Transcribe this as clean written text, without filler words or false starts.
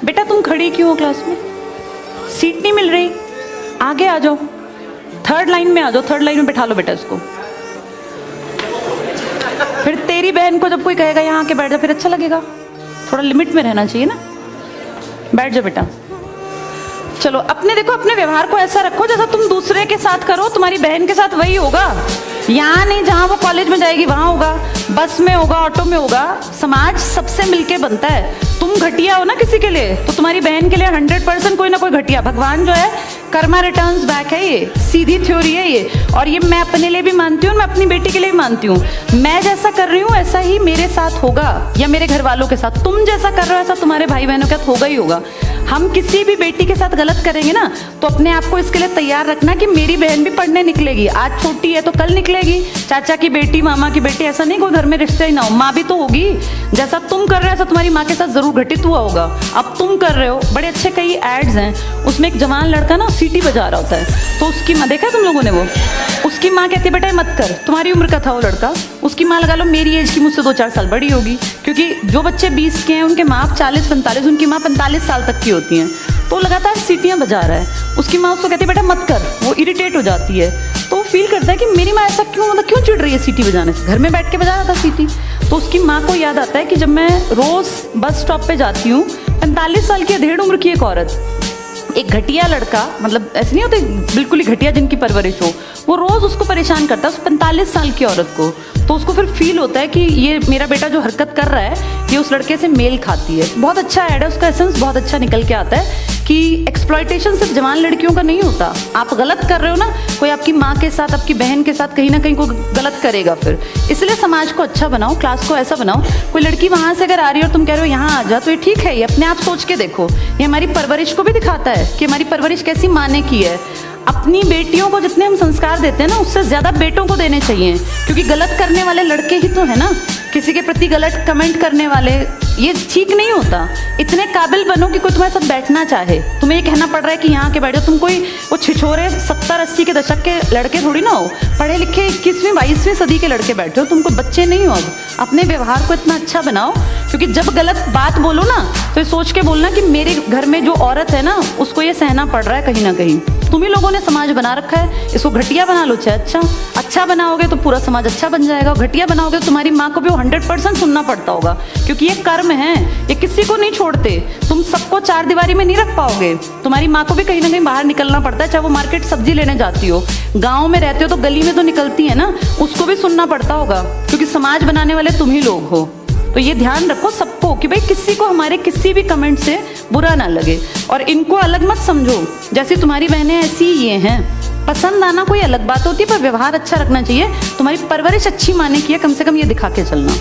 बेटा तुम खड़ी क्यों हो क्लास में? सीट नहीं मिल रही, आगे आ जाओ, थर्ड लाइन में आ जाओ, थर्ड लाइन में बैठा लो बेटा इसको। फिर तेरी बहन को जब कोई कहेगा यहाँ आके बैठ जा, फिर अच्छा लगेगा? थोड़ा लिमिट में रहना चाहिए ना। बैठ जाओ बेटा। चलो अपने देखो, अपने व्यवहार को ऐसा रखो जैसा तुम दूसरे के साथ करो, तुम्हारी बहन के साथ वही होगा। यहाँ नहीं, जहाँ वो कॉलेज में जाएगी वहाँ होगा, बस में होगा, ऑटो में होगा। समाज सबसे मिलके बनता है। तुम घटिया हो ना किसी के लिए, तो तुम्हारी बहन के लिए 100% कोई ना कोई घटिया। भगवान जो है कर्मा रिटर्न्स बैक है, ये सीधी थ्योरी है ये। और ये मैं अपने लिए भी मानती हूँ, मैं अपनी बेटी के लिए भी मानती हूँ। मैं जैसा कर रही हूँ ऐसा ही मेरे साथ होगा, या मेरे घर वालों के साथ। तुम जैसा कर रहे हो ऐसा तुम्हारे भाई बहनों के साथ होगा ही होगा। हम किसी भी बेटी के साथ गलत करेंगे ना, तो अपने आप को इसके लिए तैयार रखना कि मेरी बहन भी पढ़ने निकलेगी। आज छोटी है तो कल निकलेगी। चाचा की बेटी, मामा की बेटी, ऐसा नहीं कोई घर में रिश्ते ही ना हो, माँ भी तो होगी। जैसा तुम कर रहे हो ऐसा तुम्हारी माँ के साथ जरूर घटित हुआ होगा। अब तुम कर रहे हो, बड़े अच्छे कई एड्स हैं, उसमें एक जवान लड़का ना सीटी बजा रहा होता है, तो उसकी माँ, देखा तुम लोगों ने वो, उसकी माँ कहती है बेटा मत कर। तुम्हारी उम्र का था वो लड़का, उसकी माँ लगा लो मेरी एज की, मुझसे 2-4 साल बड़ी होगी, क्योंकि जो बच्चे 20 के हैं उनके माँ 40-45, उनकी माँ 45 साल तक की होती हैं। तो लगातार सीटियाँ बजा रहा है, उसकी माँ उसको कहती है बेटा मत कर, वो इरिटेट हो जाती है। तो वो फील करता है कि मेरी माँ ऐसा क्यों, मतलब क्यों चिढ़ रही है सीटी बजाने से, घर में बैठ के बजा रहा था सीटी। तो उसकी माँ को याद आता है कि जब मैं रोज बस स्टॉप पे जाती हूँ, 45 साल की अधेड़ उम्र की एक औरत, एक घटिया लड़का, मतलब ऐसे नहीं होते बिल्कुल ही घटिया जिनकी परवरिश हो, वो रोज उसको परेशान करता है, उस 45 साल की औरत को। तो उसको फिर फील होता है कि ये मेरा बेटा जो हरकत कर रहा है ये उस लड़के से मेल खाती है। बहुत अच्छा ऐड है, उसका एसेंस बहुत अच्छा निकल के आता है कि एक्सप्लॉयटेशन सिर्फ जवान लड़कियों का नहीं होता। आप गलत कर रहे हो ना, कोई आपकी माँ के साथ, आपकी बहन के साथ कहीं ना कहीं कोई गलत करेगा फिर। इसलिए समाज को अच्छा बनाओ, क्लास को ऐसा बनाओ, कोई लड़की वहाँ से अगर आ रही है और तुम कह रहे हो यहाँ आ जा, तो ये ठीक है, ये अपने आप सोच के देखो। ये हमारी परवरिश को भी दिखाता है कि हमारी परवरिश कैसी माँ ने की है। अपनी बेटियों को जितने हम संस्कार देते हैं ना, उससे ज्यादा बेटों को देने चाहिए, क्योंकि गलत करने वाले लड़के ही तो है ना, किसी के प्रति गलत कमेंट करने वाले। ये ठीक नहीं होता। इतने काबिल बनो कि कोई तुम्हारे साथ बैठना चाहे। तुम्हें ये कहना पड़ रहा है कि यहाँ के बैठो, तुम कोई वो छिछोरे 70-80 के दशक के लड़के थोड़ी ना हो, पढ़े लिखे 21वीं-22वीं सदी के लड़के बैठे हो, तुम कोई बच्चे नहीं हो। अब अपने व्यवहार को इतना अच्छा बनाओ, क्योंकि जब गलत बात बोलो ना तो ये सोच के बोलना कि मेरे घर में जो औरत है ना उसको ये सहना पड़ रहा है कहीं ना कहीं। तुम ही लोगों ने समाज बना रखा है, इसको घटिया बना लो चाहे अच्छा बनाओगे तो पूरा समाज अच्छा बन जाएगा। घटिया बनाओगे तो तुम्हारी माँ को भी 100% सुनना पड़ता होगा, क्योंकि ये कर्म है, ये किसी को नहीं छोड़ते। तुम सबको 4 दीवारी में नहीं रख पाओगे, तुम्हारी माँ को भी कहीं ना कहीं बाहर निकलना पड़ता है। चाहे वो मार्केट सब्जी लेने जाती हो, गाँव में रहते हो तो गली में तो निकलती है ना, उसको भी सुनना पड़ता होगा, क्योंकि समाज बनाने वाले तुम ही लोग हो। तो ये ध्यान रखो सबको कि भाई किसी को हमारे किसी भी कमेंट से बुरा ना लगे, और इनको अलग मत समझो। जैसी तुम्हारी बहनें ऐसी ये हैं, पसंद आना कोई अलग बात होती है, पर व्यवहार अच्छा रखना चाहिए। तुम्हारी परवरिश अच्छी माने की है, कम से कम ये दिखा के चलना।